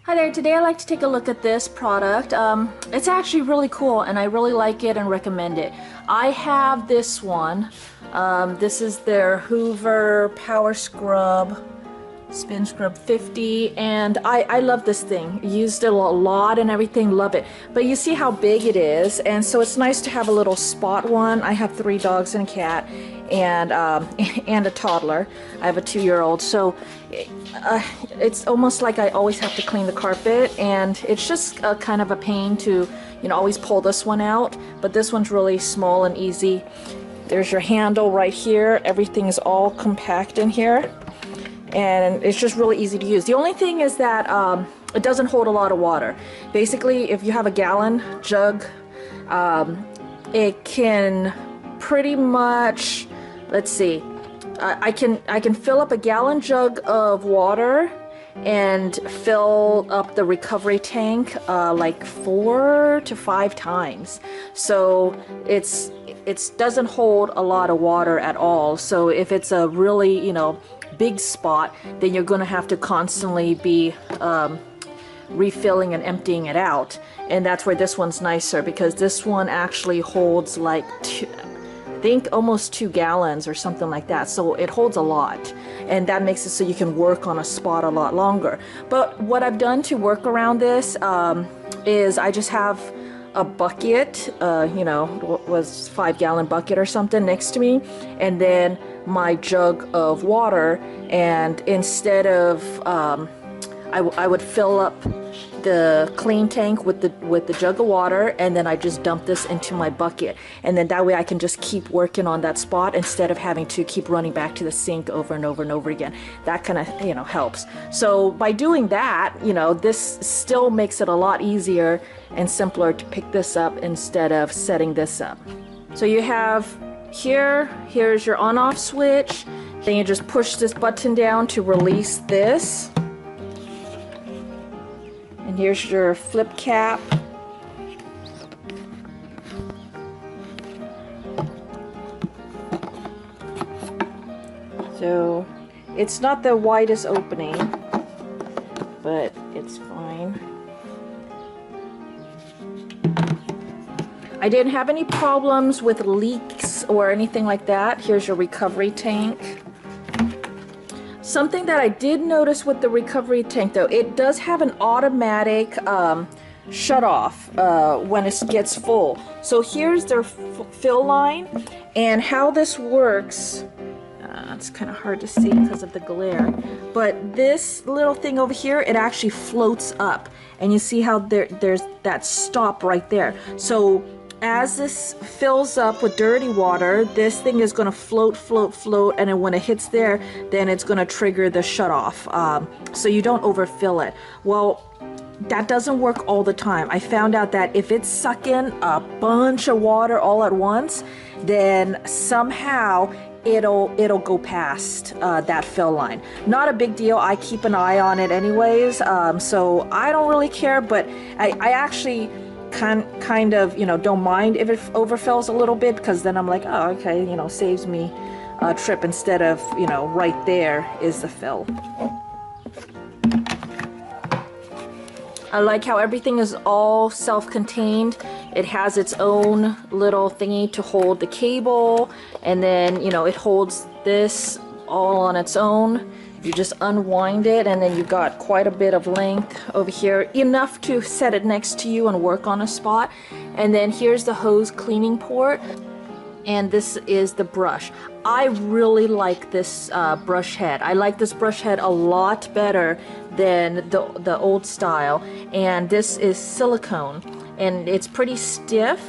Hi there, today I'd like to take a look at this product. It's actually really cool and I really like it and recommend it. I have this one. This is their Hoover Power Scrub, Spin Scrub 50, and I love this thing. Used it a lot and everything, love it. But you see how big it is, and so it's nice to have a little spot one. I have 3 dogs and a cat, and and a toddler. I have a 2-year-old, so it's almost like I always have to clean the carpet, and it's just kind of a pain to, you know, always pull this one out. But this one's really small and easy. There's your handle right here. Everything's all compact in here, and it's just really easy to use. The only thing is that it doesn't hold a lot of water. Basically, if you have a gallon jug, it can pretty much, let's see, I can fill up a gallon jug of water and fill up the recovery tank like 4 to 5 times. So it doesn't hold a lot of water at all. So if it's a really, you know, big spot, then you're going to have to constantly be refilling and emptying it out. And that's where this one's nicer, because this one actually holds like I think almost 2 gallons or something like that. So it holds a lot, and that makes it so you can work on a spot a lot longer. But what I've done to work around this is I just have a bucket, you know, was 5-gallon bucket or something next to me, and then my jug of water. And instead of I would fill up the clean tank with the jug of water, and then I just dump this into my bucket, and then that way I can just keep working on that spot instead of having to keep running back to the sink over and over and over again. That kind of, you know, helps. So by doing that, you know, this still makes it a lot easier and simpler to pick this up instead of setting this up. So you have here's your on-off switch. Then you just push this button down to release this. And here's your flip cap. So it's not the widest opening, but it's fine. I didn't have any problems with leaks or anything like that. Here's your recovery tank. Something that I did notice with the recovery tank, though, it does have an automatic shut off when it gets full. So here's their fill line, and how this works. It's kind of hard to see because of the glare, but this little thing over here, it actually floats up, and you see how there's that stop right there. So as this fills up with dirty water, this thing is going to float, and then when it hits there, then it's going to trigger the shut off, so you don't overfill it. Well, that doesn't work all the time. I found out that if it's sucking a bunch of water all at once, then somehow it'll go past that fill line. Not a big deal. I keep an eye on it anyways, so I don't really care. But I actually kind of, you know, don't mind if it overfills a little bit, because then I'm like, oh, okay, you know, saves me a trip instead of, you know, right there is the fill. I like how everything is all self-contained. It has its own little thingy to hold the cable, and then, you know, it holds this all on its own. You just unwind it, and then you've got quite a bit of length over here, enough to set it next to you and work on a spot. And then here's the hose cleaning port, and this is the brush. I really like this brush head. I like this brush head a lot better than the old style, and this is silicone, and it's pretty stiff,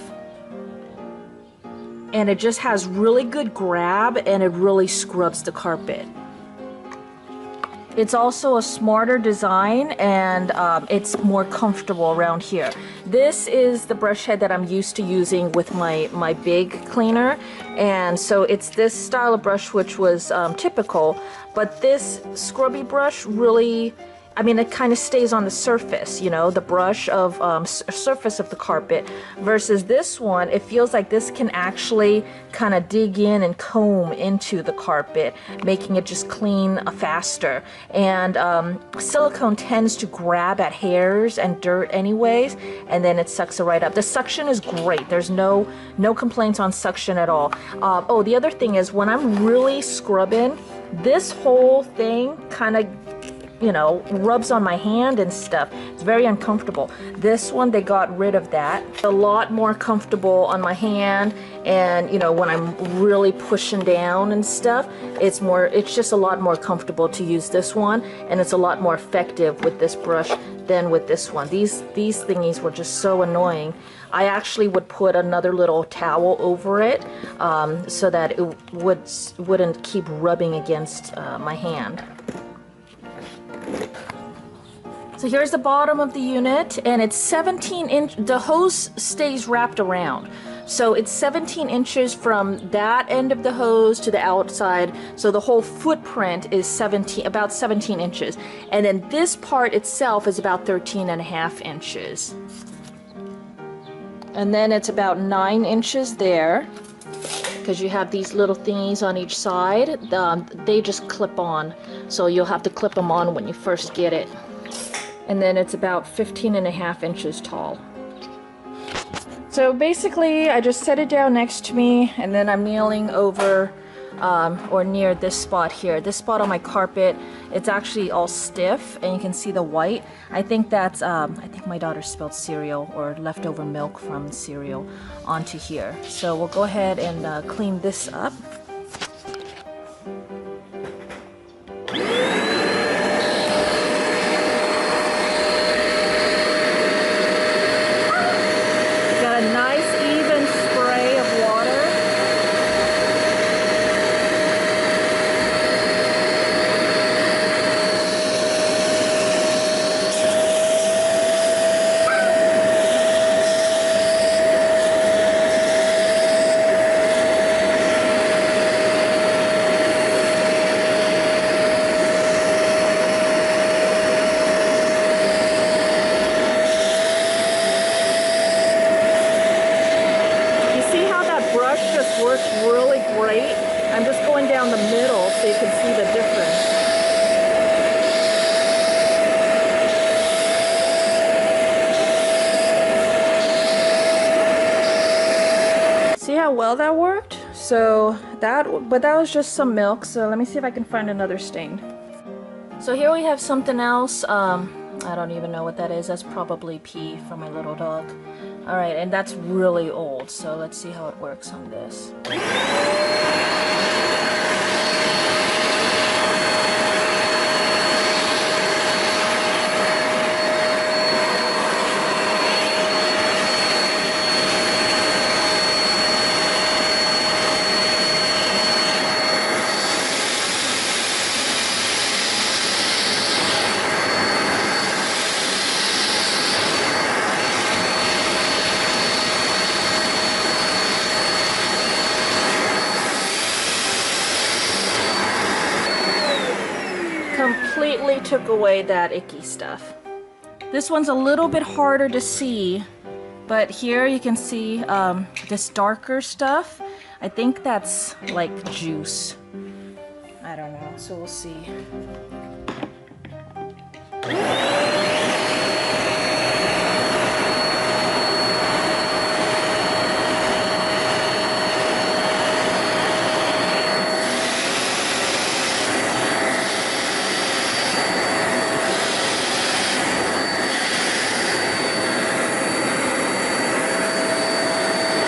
and it just has really good grab, and it really scrubs the carpet. It's also a smarter design, and it's more comfortable around here. This is the brush head that I'm used to using with my big cleaner, and so it's this style of brush which was typical, but this scrubby brush really, I mean, it kind of stays on the surface, you know, the brush of surface of the carpet, versus this one, it feels like this can actually kind of dig in and comb into the carpet, making it just clean faster. And silicone tends to grab at hairs and dirt anyways, and then it sucks it right up. The suction is great. There's no complaints on suction at all. Oh, the other thing is, when I'm really scrubbing, this whole thing kind of, you know, rubs on my hand and stuff. It's very uncomfortable. This one, they got rid of that. A lot more comfortable on my hand, and you know, when I'm really pushing down and stuff, it's just a lot more comfortable to use this one, and it's a lot more effective with this brush than with this one. These thingies were just so annoying. I actually would put another little towel over it so that it wouldn't keep rubbing against my hand. So here's the bottom of the unit, and it's 17 inch. The hose stays wrapped around, so it's 17 inches from that end of the hose to the outside. So the whole footprint is about 17 inches, and then this part itself is about 13.5 inches, and then it's about 9 inches there, because you have these little thingies on each side. They just clip on, so you'll have to clip them on when you first get it. And then it's about 15.5 inches tall. So basically, I just set it down next to me, and then I'm kneeling over or near this spot here. This spot on my carpet, it's actually all stiff, and you can see the white. I think that's, I think my daughter spilled cereal or leftover milk from cereal onto here. So we'll go ahead and clean this up. Got a nice even spray of water. Works really great. I'm just going down the middle so you can see the difference. See how well that worked? So that was just some milk. So let me see if I can find another stain. So here we have something else. I don't even know what that is. That's probably pee for my little dog. Alright, and that's really old, so let's see how it works on this. Completely took away that icky stuff. This one's a little bit harder to see, but here you can see this darker stuff. I think that's like juice. I don't know, so we'll see.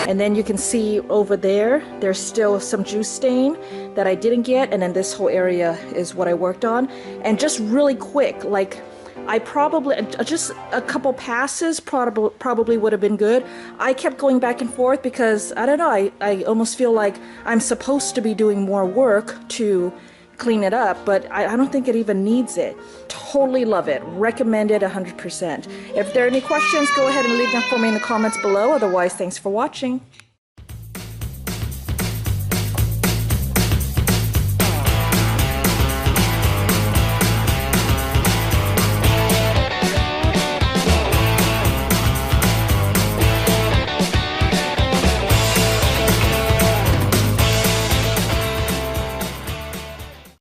And then you can see over there, there's still some juice stain that I didn't get, and then this whole area is what I worked on. And just really quick, like I probably, just a couple passes probably would have been good. I kept going back and forth because, I don't know, I almost feel like I'm supposed to be doing more work to clean it up, but I don't think it even needs it. Totally love it. Recommend it 100%. If there are any questions, go ahead and leave them for me in the comments below. Otherwise, thanks for watching.